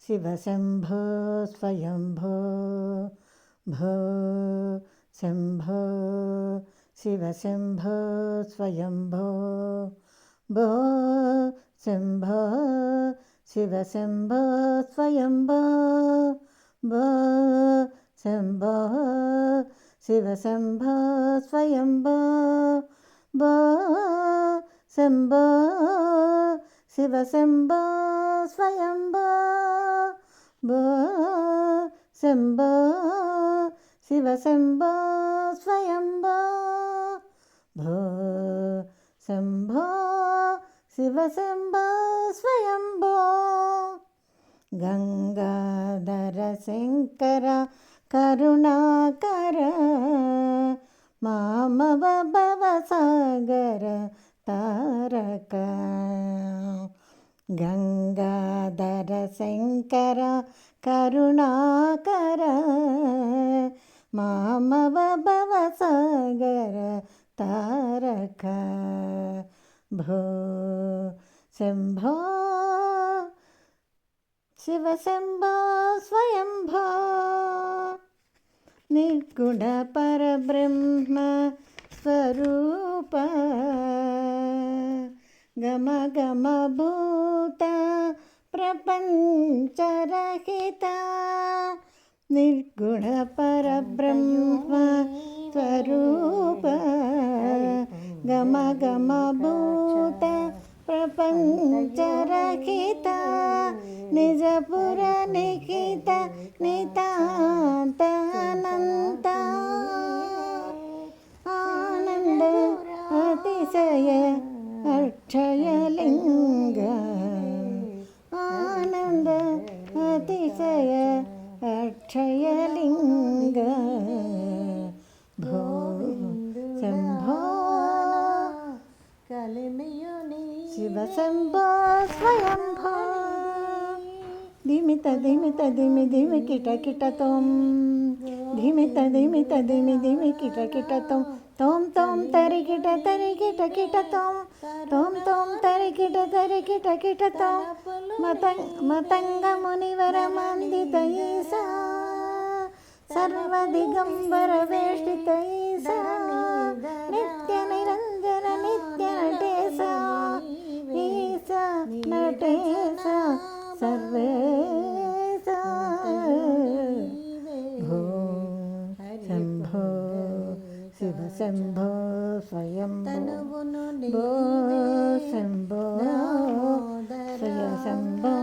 శివశంభో స్వయంభో భో శంభో శివశంభో స్వయంభో భో శంభో శివశంభో స్వయంభో భో శంభో శివశంభో స్వయంభో భో శంభో శివశంభో స్వయంభో భో శంభో శివశంభో స్వయంభో భో శంభో శివశంభో స్వయంభో గంగాధర శంకర కరుణాకర మామవ భవసాగర తారక గంగాధర శంకర కరుణాకర మామవ భవసాగర తారక భో శంభో శివశంభో స్వయంభో నిర్గుణ పరబ్రహ్మ స్వరూప గమ గమ భూత ప్రపంచరహిత నిర్గుణ పరబ్రహ్మ స్వరూప గమ గమ భూత ప్రపంచరహిత నిజపుర నిఖిత నితాంతానంత ఆనంద అతిశయ అక్షయలింగ ఆనంద అతిశయ అక్షయలింగ భో శంభో శివశంభో స్వయంభో ధిమిత ధిమిత ధిమి ధిమి కిట కిటతోం ధిమిత ధిమిత ధిమి ధిమి కిట కిటతోం తోం తోం తరికిట తరికిట కిటతోం తోం తోం తరికిట తరికిట కిటతోం మతంగ మునివర మందిత ఈశా సర్వదిగంబర వేష్టిత ఈశా నిత్య నిరంజన నిత్య నటేశ ఈశా నటేశ సర్వేశ భో శంభో శివశంభో స్వయంభో శంభో శివశంభో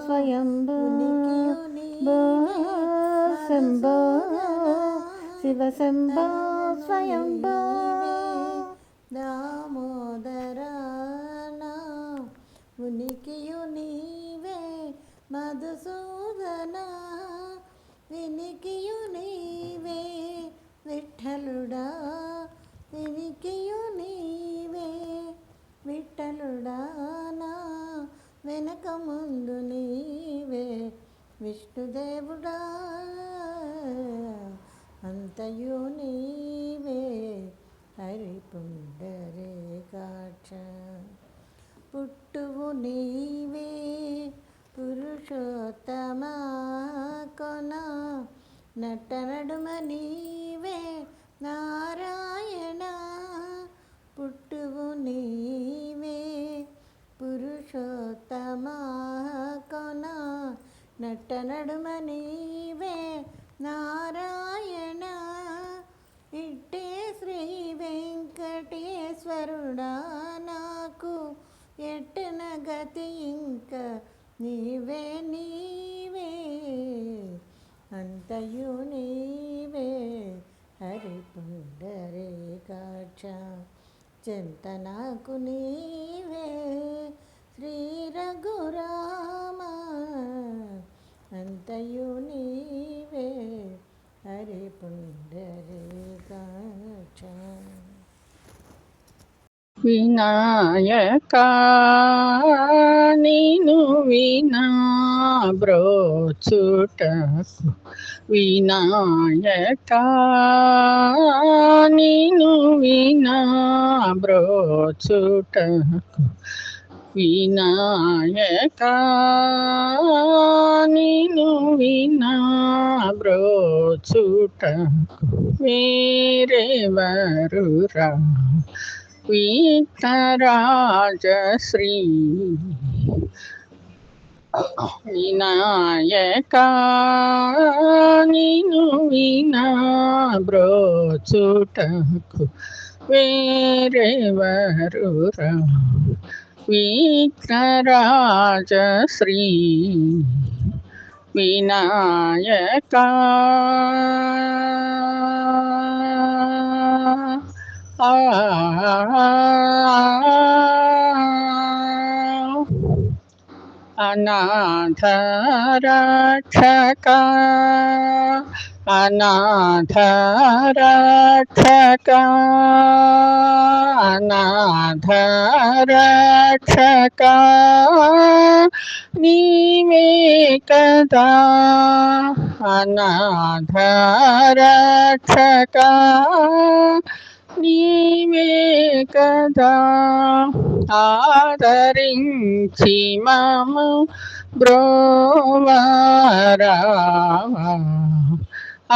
స్వయంభో భో శంభో శివశంభో స్వయంభో దామోదరానా ఉనికియు నీవే మధుసూదన వినికియు నీవే విఠలుడా వినికియు నీవే విఠలుడా నా వెనక ముందు నీవే విష్ణుదేవుడా అంతయు నీవే హరిపుండరీకాక్ష పుట్టువు నీవే పురుషోత్తమా కొన నటనడుమ నీవే నారాయణ పుట్టువు నీవే పురుషోత్తమా కొన నటనడుమ నీవే నారాయణ ఇట్టే శ్రీ వెంకటేశ్వరుడా నాకు ఎట్టన గతి ఇంక నీవే నీవే అంతయు నీవే హరిపుండరీకాక్ష చింత నాకు నీవే శ్రీ రఘురామ అంతయు నీవే హరిపుండరీకాక్ష వినాయక నీను వినా బ్రోచుటకు వినాయక నీను వినా బ్రోచుటకు వినాయకా నిను వినా బ్రోచుటకు వేరెవరురా విఘ్నరాజశ్రీ వినాయకా నిను వినా బ్రోచుటకు వేరెవరురా విఘ్నరాజశ్రీ వినాయకా అనాథ రక్షక అనాథ రక్షక అనాథ రక్షక నీవే కదా అనాథ రక్షక నీవే కదా ఆదరించి మము బ్రోవరావా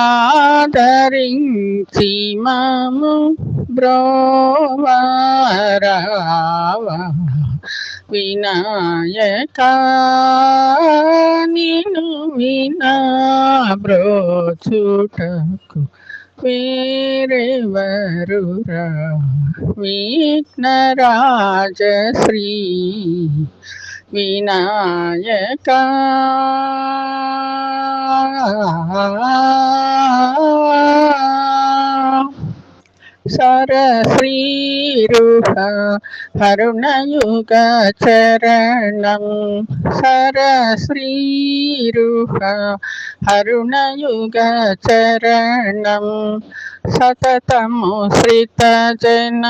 ఆదరించి మము బ్రోవరావా వినాయకా నిను వినా బ్రోచుటకు వేరెవరురా విఘ్నరాజశ్రీ వినాయకా సరశ్రీరుహ హరుణయుగ చరణం సరశ్రీరుహ హరుణయుగ చరణం సతతము శ్రితజన